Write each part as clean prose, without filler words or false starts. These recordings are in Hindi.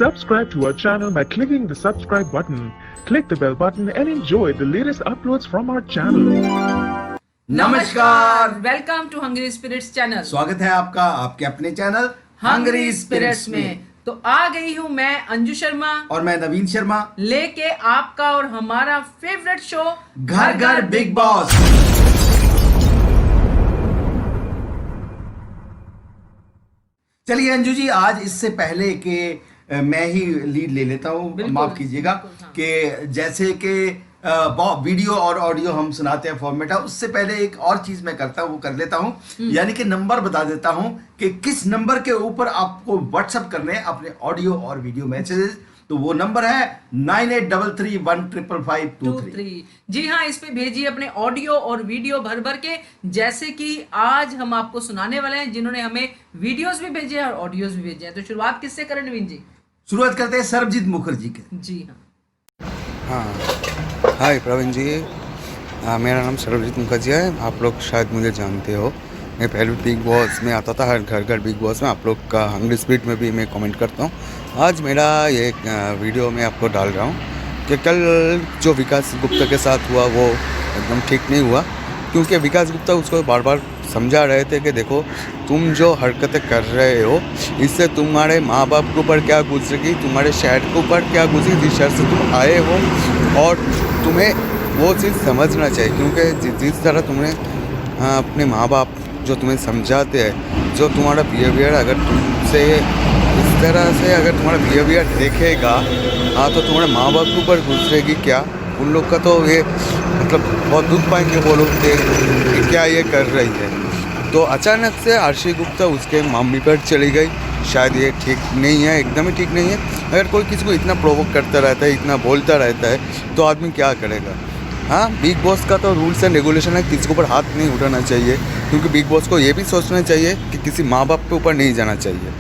Subscribe to our channel by clicking the subscribe button. Click the bell button and enjoy the latest uploads from our channel. नमस्कार, welcome to hungry spirits channel. स्वागत है आपका आपके अपने चैनल हंग्री स्पिरिट्स में। तो आ गई हूँ मैं अंजू शर्मा और मैं नवीन शर्मा लेके आपका और हमारा फेवरेट शो घर घर बिग बॉस। चलिए अंजू जी, आज इससे पहले कि मैं ही लीड ले लेता हूँ, माफ कीजिएगा कि जैसे कि वीडियो और ऑडियो हम सुनाते हैं फॉर्मेट है, उससे पहले एक और चीज मैं करता हूँ, वो कर लेता हूँ, यानी कि नंबर बता देता हूँ कि किस नंबर के ऊपर आपको व्हाट्सएप करने हैं अपने ऑडियो और वीडियो मैसेजेस। तो वो नंबर है 9833155523। जी हाँ, इस पे भेजिए अपने ऑडियो और वीडियो भर भर के, जैसे कि आज हम आपको सुनाने वाले हैं, जिन्होंने हमें वीडियोस भी भेजे हैं और ऑडियोस भी भेजे हैं। तो शुरुआत किससे करें नवीन जी? शुरुआत करते हैं सरबजीत मुखर्जी के। जी हाँ, हाय प्रवीण जी, मेरा नाम सरबजीत मुखर्जी है। आप लोग शायद मुझे जानते हो, मैं पहले बिग बॉस में आता था, हर घर घर बिग बॉस में आप लोग का हंग्री स्पिरिट में भी मैं कमेंट करता हूँ। आज मेरा ये वीडियो मैं आपको डाल रहा हूँ कि कल जो विकास गुप्ता के साथ हुआ वो एकदम ठीक नहीं हुआ, क्योंकि विकास गुप्ता उसको बार बार समझा रहे थे कि देखो तुम जो हरकतें कर रहे हो इससे तुम्हारे माँ बाप के ऊपर क्या गुजरेगी, तुम्हारे शहर के ऊपर क्या गुजरेगी, जिस शहर से तुम आए हो, और तुम्हें वो चीज़ समझना चाहिए। क्योंकि जिस तरह तुमने अपने माँ बाप जो तुम्हें समझाते हैं, जो तुम्हारा बिहेवियर अगर तुमसे इस तरह से अगर तुम्हारा बिहेवियर देखेगा तो तुम्हारे माँ बाप के ऊपर गुजरेगी क्या, उन लोग का तो ये मतलब बहुत दुख पाएंगे वो लोग कि क्या ये कर रही है। तो अचानक से आरशी गुप्ता उसके मम्मी पर चली गई। शायद ये ठीक नहीं है, एकदम ही ठीक नहीं है। अगर कोई किसी को इतना प्रोवोक करता रहता है, इतना बोलता रहता है, तो आदमी क्या करेगा। हाँ, बिग बॉस का तो रूल्स एंड रेगुलेशन है, किसी के ऊपर हाथ नहीं उठाना चाहिए, क्योंकि बिग बॉस को ये भी सोचना चाहिए कि किसी माँ बाप के ऊपर नहीं जाना चाहिए।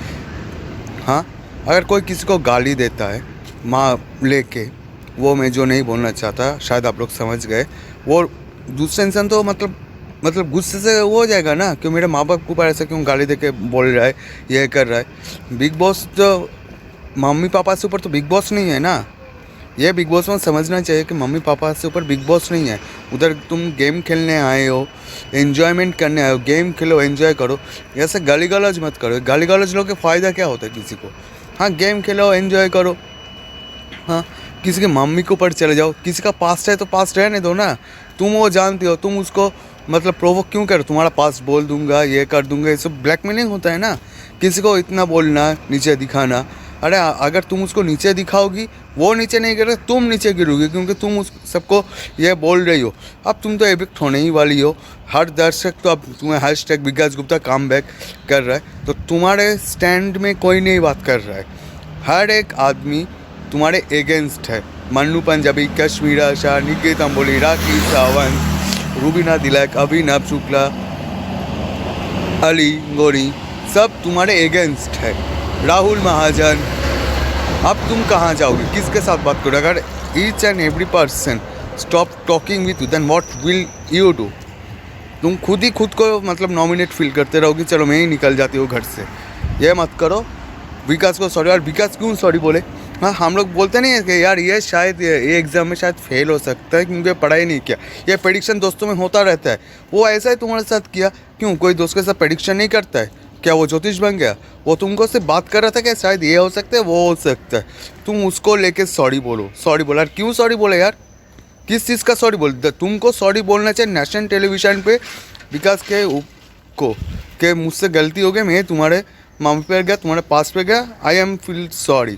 हाँ, अगर कोई किसी को गाली देता है माँ लेके, वो मैं जो नहीं बोलना चाहता, शायद आप लोग समझ गए, वो दूसरा इंसान तो मतलब गुस्से से वो हो जाएगा ना कि मेरे माँ बाप के ऊपर ऐसा क्यों गाली देके बोल रहा है, ये कर रहा है। बिग बॉस तो मम्मी पापा से ऊपर तो बिग बॉस नहीं है ना। ये बिग बॉस में समझना चाहिए कि मम्मी पापा से ऊपर बिग बॉस नहीं है। उधर तुम गेम खेलने आए हो, एंजॉयमेंट करने आए हो, गेम खेलो, एंजॉय करो। ऐसे गाली गलौज मत करो। गाली गलौज लोग के फ़ायदा क्या होता है किसी को। हाँ, गेम खेलो, एंजॉय करो। हाँ, किसी के मम्मी के ऊपर चले जाओ, किसी का पास्ट है तो पास्ट रहने दो ना। तुम वो जानते हो, तुम उसको मतलब प्रोवोक क्यों करो, तुम्हारा पास्ट बोल दूंगा, ये कर दूंगा, ये सब ब्लैकमेलिंग होता है ना। किसी को इतना बोलना, नीचे दिखाना। अरे अगर तुम उसको नीचे दिखाओगी, वो नीचे नहीं गिरे, तुम नीचे गिरोगी, क्योंकि तुम उस सबको ये बोल रही हो। अब तुम तो एविक्ट होने ही वाली हो। हर दर्शक तो अब तुम्हें हैशटैग विकास गुप्ता कम बैक कर रहा है, तो तुम्हारे स्टैंड में कोई नहीं बात कर रहा है। हर एक आदमी तुम्हारे एगेंस्ट है। मन्नू पंजाबी, कश्मीरा शाह, निकेत अंबोली, राखी सावंत, रूबीना दिलक, अभिनव शुक्ला, अली गौरी, सब तुम्हारे एगेंस्ट है। राहुल महाजन, अब तुम कहाँ जाओगे, किसके साथ बात करोगे? अगर each and every person stop talking with you, then what will you do? तुम खुद ही खुद को मतलब नॉमिनेट फील करते रहोगे, चलो मैं ही निकल जाती हूँ घर से। ये मत करो। विकास को सॉरी, और विकास क्यों सॉरी बोले? हाँ, हम लोग बोलते नहीं है कि यार ये शायद ये एग्ज़ाम में शायद फेल हो सकता है क्योंकि पढ़ाई नहीं किया। ये प्रेडिक्शन दोस्तों में होता रहता है। वो ऐसा ही तुम्हारे साथ किया, क्यों कोई दोस्त के साथ प्रेडिक्शन नहीं करता है क्या? वो ज्योतिष बन गया, वो तुमको सिर्फ बात कर रहा था कि शायद ये हो सकता है, वो हो सकता है। तुम उसको लेके सॉरी बोलो, सॉरी बोला। क्यों सॉरी बोले यार? किस चीज़ का सॉरी बोल? तुमको सॉरी बोलना चाहिए नेशनल टेलीविज़न पे विकास के को कि मुझसे गलती हो गई, मैं तुम्हारे मामा पे गया, तुम्हारे पास पे गया, I am feel sorry,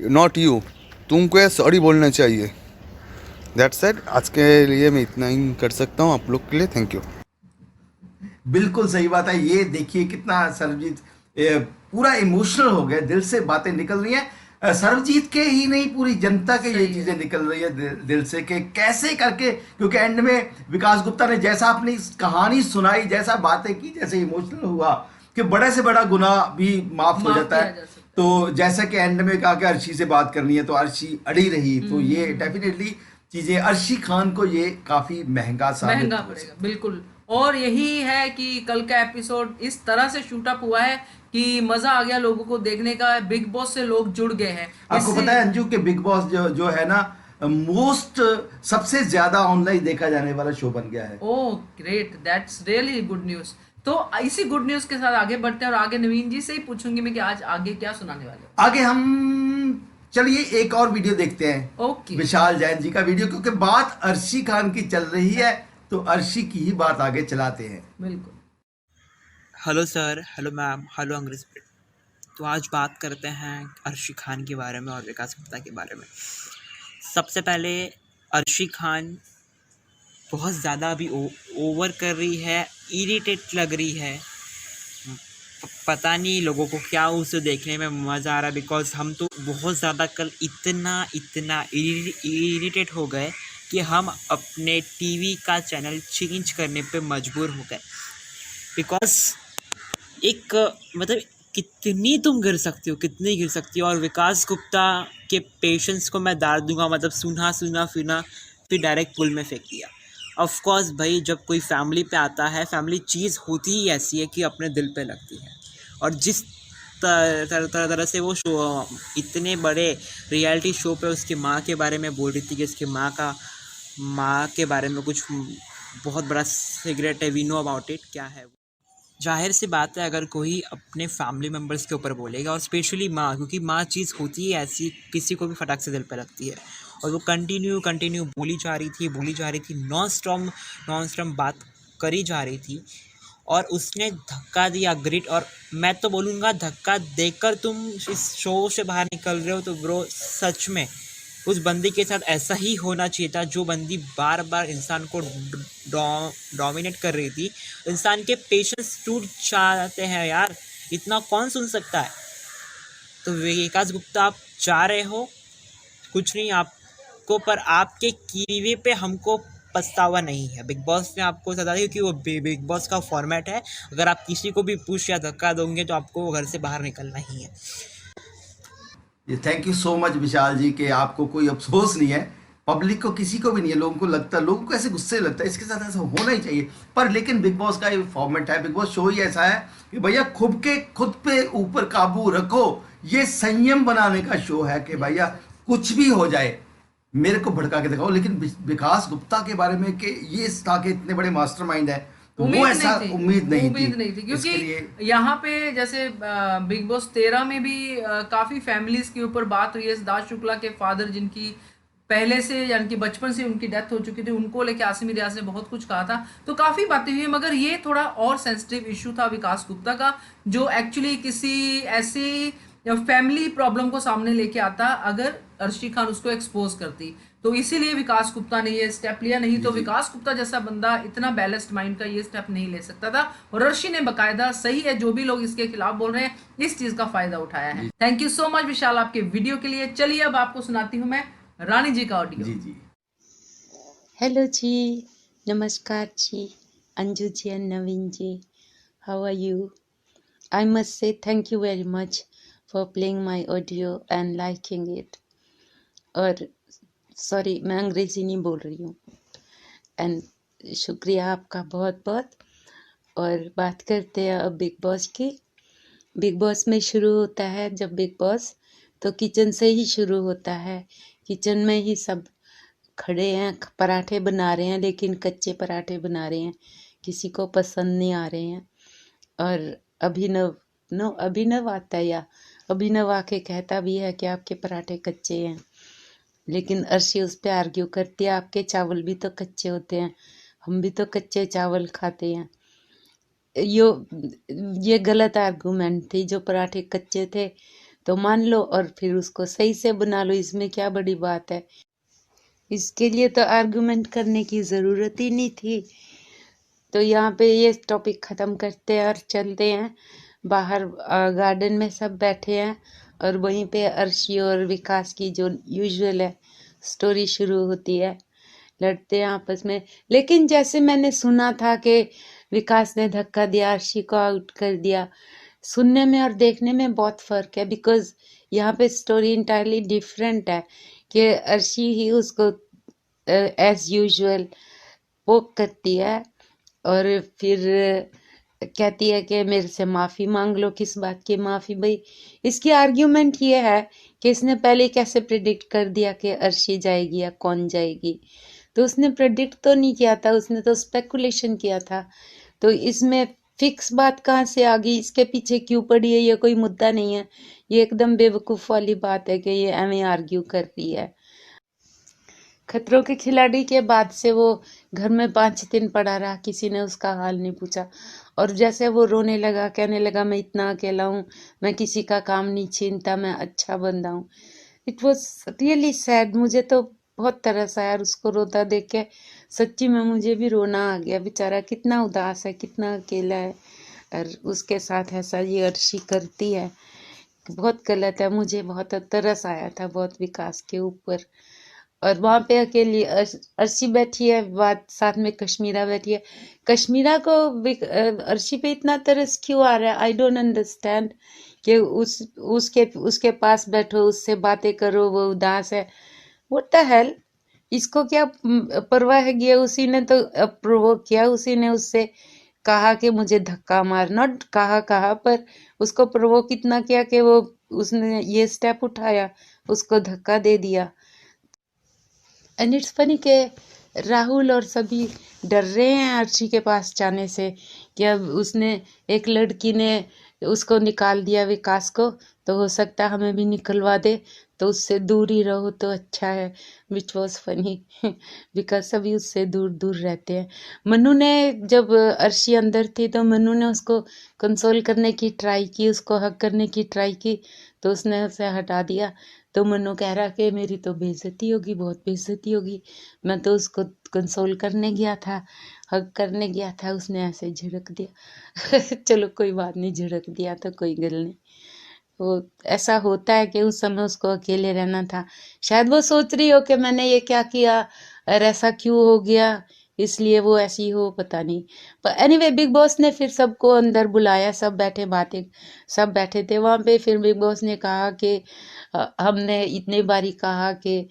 not you. तुमको ये सॉरी बोलना चाहिए। That's it. आज के लिए मैं इतना ही कर सकता हूँ आप लोग के लिए। Thank you. बिल्कुल सही बात है। ये देखिए कितना सरबजीत पूरा इमोशनल हो गया, दिल से बातें निकल रही हैं। सरबजीत के ही नहीं, पूरी जनता के ये चीजें निकल रही है दिल से कि कैसे करके, क्योंकि एंड में विकास गुप्ता ने जैसा अपनी कहानी सुनाई, जैसा बातें की, जैसे इमोशनल हुआ कि बड़े से बड़ा गुनाह भी माफ हो जाता है। तो जैसा कि एंड में कहा कि अर्शी से बात करनी है, तो अर्शी अड़ी रही। तो ये डेफिनेटली चीजें अर्शी खान को ये काफी महंगा पड़ेगा। बिल्कुल। और यही है कि कल का एपिसोड इस तरह से शूट अप हुआ है कि मजा आ गया लोगों को देखने का, बिग बॉस से लोग जुड़ गए हैं। आपको इससे- पता है अंजू के बिग बॉस जो है ना, मोस्ट सबसे ज्यादा ऑनलाइन देखा जाने वाला शो बन गया है। Oh great, that's really good news. तो इसी गुड न्यूज के साथ आगे बढ़ते हैं और आगे नवीन जी से ही पूछूंगी मैं कि आज आगे क्या सुनाने वाले हो। आगे हम चलिए एक और वीडियो देखते हैं, ओके। विशाल जैन जी का वीडियो, क्योंकि बात अर्शी खान की चल रही है तो अर्शी की ही बात आगे चलाते हैं। बिल्कुल। Hello sir, hello ma'am, hello अंग्रेज। तो आज बात करते हैं अर्शी खान के बारे में और विकास गुप्ता के बारे में। सबसे पहले अर्शी खान बहुत ज़्यादा अभी ओवर कर रही है, इरिटेट लग रही है। पता नहीं लोगों को क्या उसे देखने में मज़ा आ रहा है, बिकॉज हम तो बहुत ज़्यादा कल इतना इरिटेट हो गए कि हम अपने टीवी का चैनल चेंज करने पे मजबूर हो गए। बिकॉज एक मतलब कितनी तुम गिर सकती हो, कितनी गिर सकती हो। और विकास गुप्ता के पेशेंस को मैं दार दूंगा, मतलब सुना फिर डायरेक्ट पुल में फेंक दिया। ऑफ कोर्स भाई, जब कोई फैमिली पे आता है, फैमिली चीज़ होती ही ऐसी है कि अपने दिल पे लगती है। और जिस तरह से वो शो, इतने बड़े रियलिटी शो पे उसकी माँ के बारे में बोल रही थी कि उसकी माँ के बारे में कुछ बहुत बड़ा सिगरेट है, वी नो अबाउट इट, क्या है वो। जाहिर सी बात है अगर कोई अपने फैमिली मेम्बर्स के ऊपर बोलेगा, और स्पेशली माँ, क्योंकि माँ चीज़ होती है ऐसी, किसी को भी फटाक से दिल पे लगती है। और वो कंटिन्यू बोली जा रही थी, नॉन स्टॉप बात करी जा रही थी। और उसने धक्का दिया, ग्रिट। और मैं तो बोलूँगा धक्का देकर तुम इस शो से बाहर निकल रहे हो तो ब्रो सच में उस बंदी के साथ ऐसा ही होना चाहिए था। जो बंदी बार बार इंसान को डोमिनेट कर रही थी। इंसान के पेशेंस टूट जाते हैं यार, इतना कौन सुन सकता है। तो विकास गुप्ता आप जा रहे हो, कुछ नहीं आपको, पर आपके कीवे पे हमको पछतावा नहीं है। बिग बॉस ने आपको सजा दी, क्योंकि वो बिग बॉस का फॉर्मेट है। अगर आप किसी को भी पुश या धक्का दोगे तो आपको घर से बाहर निकलना ही है। ये थैंक यू सो मच विशाल जी कि आपको कोई अफसोस नहीं है, पब्लिक को किसी को भी नहीं है। लोगों को लगता है, लोगों को ऐसे गुस्से लगता है, इसके साथ ऐसा होना ही चाहिए। पर लेकिन बिग बॉस का ये फॉर्मेट है, बिग बॉस शो ही ऐसा है कि भैया खुद पे ऊपर काबू रखो। ये संयम बनाने का शो है कि भैया कुछ भी हो जाए, मेरे को भड़का के दिखाओ। लेकिन विकास गुप्ता के बारे में कि ये था कि इतने बड़े मास्टरमाइंड है, तो वो ऐसा उम्मीद नहीं थी। क्योंकि यहाँ पे जैसे बिग बॉस 13 में भी काफी फैमिलीज के ऊपर बात हुई है। सिद्धार्थ शुक्ला के फादर, जिनकी पहले से यानी कि बचपन से उनकी डेथ हो चुकी थी, उनको लेके आसिम रियाज ने बहुत कुछ कहा था। तो काफी बातें हुई, मगर ये थोड़ा और सेंसिटिव इशू था विकास गुप्ता का, जो एक्चुअली किसी ऐसी फैमिली प्रॉब्लम को सामने लेके आता अगर अर्शी खान उसको एक्सपोज करती। तो इसीलिए विकास गुप्ता ने ये स्टेप लिया, नहीं तो विकास गुप्ता जैसा बंदा इतना बैलेंस्ड माइंड का ये स्टेप नहीं ले सकता था। और अर्शी ने बकायदा, सही है जो भी लोग इसके खिलाफ बोल रहे हैं, इस चीज का फायदा उठाया है। थैंक यू सो मच विशाल आपके वीडियो के लिए। चलिए अब आपको सुनाती हूँ मैं रानी जी का ऑडियो। जी हेलो जी, नमस्कार जी, Anju ji and Naveen ji, how are you? I must say thank you very much for playing my audio and liking it. और सॉरी, मैं अंग्रेजी नहीं बोल रही हूँ। एंड शुक्रिया आपका बहुत बहुत। और बात करते हैं अब बिग बॉस की। बिग बॉस में शुरू होता है जब बिग बॉस, तो किचन से ही शुरू होता है। किचन में ही सब खड़े हैं, पराठे बना रहे हैं, लेकिन कच्चे पराठे बना रहे हैं, किसी को पसंद नहीं आ रहे हैं। और अभिनव आता है, या अभिनव आके कहता भी है कि आपके पराठे कच्चे हैं, लेकिन अर्शी उस पर आर्ग्यू करती है, आपके चावल भी तो कच्चे होते हैं, हम भी तो कच्चे चावल खाते हैं। ये गलत आर्गूमेंट थी। जो पराठे कच्चे थे तो मान लो और फिर उसको सही से बना लो, इसमें क्या बड़ी बात है। इसके लिए तो आर्गूमेंट करने की ज़रूरत ही नहीं थी। तो यहाँ पे ये टॉपिक ख़त्म करते हैं और चलते हैं बाहर। गार्डन में सब बैठे हैं और वहीं पे अर्शी और विकास की जो यूजुअल है स्टोरी शुरू होती है, लड़ते हैं आपस में। लेकिन जैसे मैंने सुना था कि विकास ने धक्का दिया, अर्शी को आउट कर दिया, सुनने में और देखने में बहुत फ़र्क है। बिकॉज यहाँ पे स्टोरी इंटायरली डिफरेंट है कि अर्शी ही उसको एज यूजुअल पोक करती है और फिर कहती है कि मेरे से माफ़ी मांग लो। किस बात की माफ़ी भाई? इसकी आर्ग्यूमेंट ये है कि इसने पहले कैसे प्रिडिक्ट कर दिया कि अर्शी जाएगी या कौन जाएगी। तो उसने प्रिडिक्ट तो नहीं किया था, उसने तो स्पेकुलेशन किया था। तो इसमें फिक्स बात कहाँ से आ गई, इसके पीछे क्यों पड़ी है, ये कोई मुद्दा नहीं है। ये एकदम बेवकूफ़ वाली बात है कि ये एवें आर्ग्यू कर रही है। खतरों के खिलाड़ी के बाद से वो घर में 5 दिन पड़ा रहा, किसी ने उसका हाल नहीं पूछा। और जैसे वो रोने लगा, कहने लगा मैं इतना अकेला हूँ, मैं किसी का काम नहीं छीनता, मैं अच्छा बंदा हूँ। It was really sad. मुझे तो बहुत तरस आया और उसको रोता देख के सच्ची में मुझे भी रोना आ गया। बेचारा कितना उदास है, कितना अकेला है, और उसके साथ ऐसा ये अर्शी करती है, बहुत गलत है। मुझे बहुत तरस आया था बहुत विकास के ऊपर। और वहाँ पे अकेली अर्शी बैठी है, बात साथ में कश्मीरा बैठी है। कश्मीरा को अर्शी पे इतना तरस क्यों आ रहा है, आई डोंट अंडरस्टैंड। कि उसके पास बैठो, उससे बातें करो, वो उदास है, व्हाट द हेल। इसको क्या परवाह है? ये उसी ने तो प्रोवोक किया, उसी ने उससे कहा कि मुझे धक्का मार, नॉट कहा पर उसको प्रोवोक इतना किया कि वो उसने ये स्टेप उठाया, उसको धक्का दे दिया। एंड इट्स फनी के राहुल और सभी डर रहे हैं अर्शी के पास जाने से कि अब उसने एक लड़की ने उसको निकाल दिया विकास को, तो हो सकता है हमें भी निकलवा दे, तो उससे दूर ही रहो तो अच्छा है। विच वॉज फनी बिकॉज सभी उससे दूर दूर रहते हैं। मनु ने जब अर्शी अंदर थी तो मनु ने उसको कंसोल करने की ट्राई की, उसको हक करने की ट्राई की, तो उसने उसे हटा दिया। तो मनु कह रहा कि मेरी तो बेइज्जती होगी, बहुत बेइज्जती होगी, मैं तो उसको कंसोल करने गया था, हग करने गया था, उसने ऐसे झिड़क दिया चलो कोई बात नहीं, झिड़क दिया तो कोई गल नहीं। वो ऐसा होता है कि उस समय उसको अकेले रहना था। शायद वो सोच रही हो कि मैंने ये क्या किया और ऐसा क्यों हो गया, इसलिए वो ऐसी हो, पता नहीं। पर एनीवे बिग बॉस ने फिर सबको अंदर बुलाया, सब बैठे थे वहाँ पे। फिर बिग बॉस ने कहा कि हमने इतनी बारी कहा कि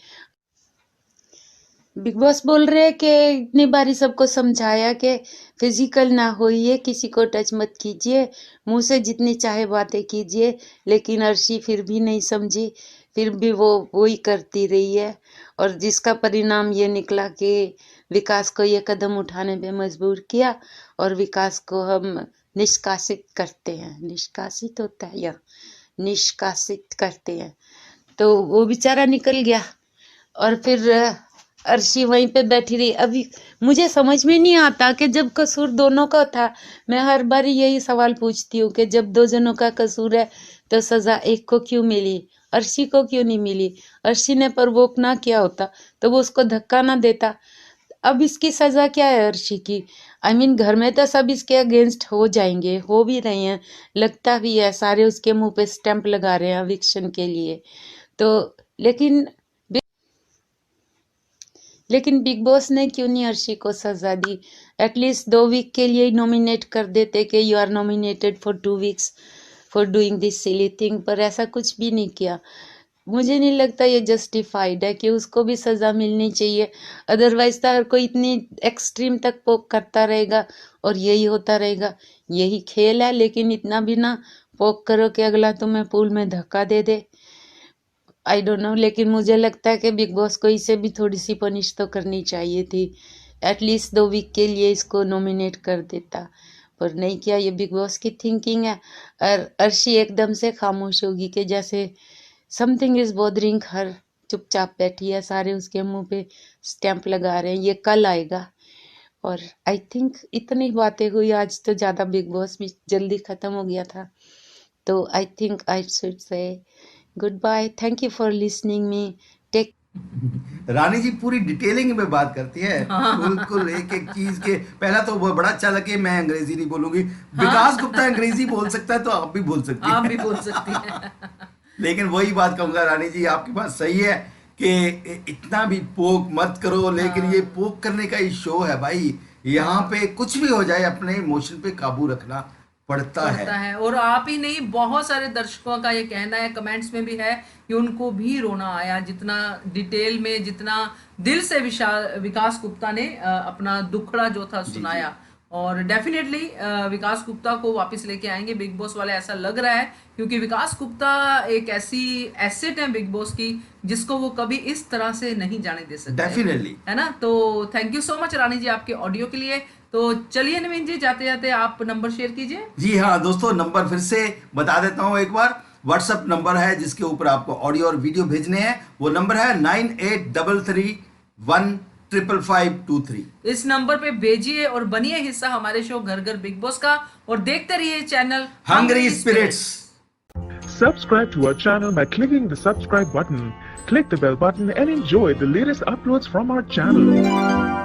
बिग बॉस बोल रहे हैं कि इतनी बारी सबको समझाया कि फिजिकल ना होइए, किसी को टच मत कीजिए, मुंह से जितनी चाहे बातें कीजिए, लेकिन अर्शी फिर भी नहीं समझी, फिर भी वो वही करती रही है। और जिसका परिणाम ये निकला कि विकास को ये कदम उठाने पे मजबूर किया और विकास को हम निष्कासित करते हैं, निष्कासित होता है या निष्कासित करते हैं, तो वो बेचारा निकल गया। और फिर अर्शी वहीं पे बैठी रही। अभी मुझे समझ में नहीं आता कि जब कसूर दोनों का था, मैं हर बार यही सवाल पूछती हूँ कि जब दो जनों का कसूर है तो सजा एक को क्यों मिली, अर्शी को क्यों नहीं मिली? अर्शी ने प्रवोक ना किया होता तो वो उसको धक्का ना देता। अब इसकी सजा क्या है अर्शी की? आई मीन घर में तो सब इसके अगेंस्ट हो जाएंगे, हो भी रहे हैं, लगता भी है, सारे उसके मुंह पे स्टैंप लगा रहे हैं एविक्शन के लिए। तो लेकिन बिग बॉस ने क्यों नहीं अर्शी को सजा दी? एटलीस्ट 2 वीक के लिए नॉमिनेट कर देते कि you are nominated for 2 weeks for doing this silly thing, पर ऐसा कुछ भी नहीं किया। मुझे नहीं लगता ये जस्टिफाइड है कि उसको भी सजा मिलनी चाहिए। अदरवाइज तो हर कोई इतनी एक्सट्रीम तक पोक करता रहेगा और यही होता रहेगा। यही खेल है, लेकिन इतना भी ना पोक करो कि अगला तुम्हें पूल में धक्का दे दे। आई डोंट नो, लेकिन मुझे लगता है कि बिग बॉस को इसे भी थोड़ी सी पनिश तो करनी चाहिए थी। एटलीस्ट 2 वीक के लिए इसको नॉमिनेट कर देता, पर नहीं किया। ये बिग बॉस की थिंकिंग है। और अर्शी एकदम से खामोश होगी कि जैसे समथिंग इज बॉदरिंग हर, चुपचाप बैठी है, सारे उसके मुंह पे स्टैंप लगा रहे हैं, ये कल आएगा। और आई थिंक इतनी बातें हुई आज, तो ज़्यादा बिग बॉस भी जल्दी ख़त्म हो गया था। तो I think I should say goodbye, thank you for listening me, take. Rani ji पूरी डिटेलिंग में बात करती है, बिल्कुल एक एक चीज के। पहला तो वो बड़ा अच्छा लगा कि मैं अंग्रेजी नहीं बोलूंगी, विकास गुप्ता अंग्रेजी बोल सकता है तो आप भी बोल सकती हैं। आप भी बोल सकती हैं लेकिन वही बात कहूंगा रानी जी, आपकी बात सही है कि इतना भी पोक मत करो, लेकिन ये पोक करने का ही शो है भाई। यहाँ पे कुछ भी हो जाए, अपने इमोशन पे काबू रखना पड़ता है। और आप ही नहीं, बहुत सारे दर्शकों का ये कहना है, कमेंट्स में भी है कि उनको भी रोना आया, जितना डिटेल में, जितना दिल से विकास गुप्ता ने अपना दुखड़ा जो था सुनाया। और डेफिनेटली विकास गुप्ता को वापस लेके आएंगे बिग बॉस वाले, ऐसा लग रहा है, क्योंकि विकास गुप्ता एक ऐसी एसेट है बिग बॉस की जिसको वो कभी इस तरह से नहीं जाने दे सकते, डेफिनेटली। है ना। तो थैंक यू सो मच रानी जी आपके ऑडियो के लिए। तो चलिए नवीन जी, जाते जाते आप नंबर शेयर कीजिए। जी हाँ दोस्तों, नंबर फिर से बता देता हूँ एक बार। व्हाट्सएप नंबर है जिसके ऊपर आपको ऑडियो और वीडियो भेजने हैं, वो नंबर है 9833155523। इस नंबर पे भेजिए और बनिए हिस्सा हमारे शो घर घर बिग बॉस का, और देखते रहिए channel hungry spirits. Subscribe to our channel by clicking the subscribe button. Click the bell button and enjoy the latest uploads from our channel.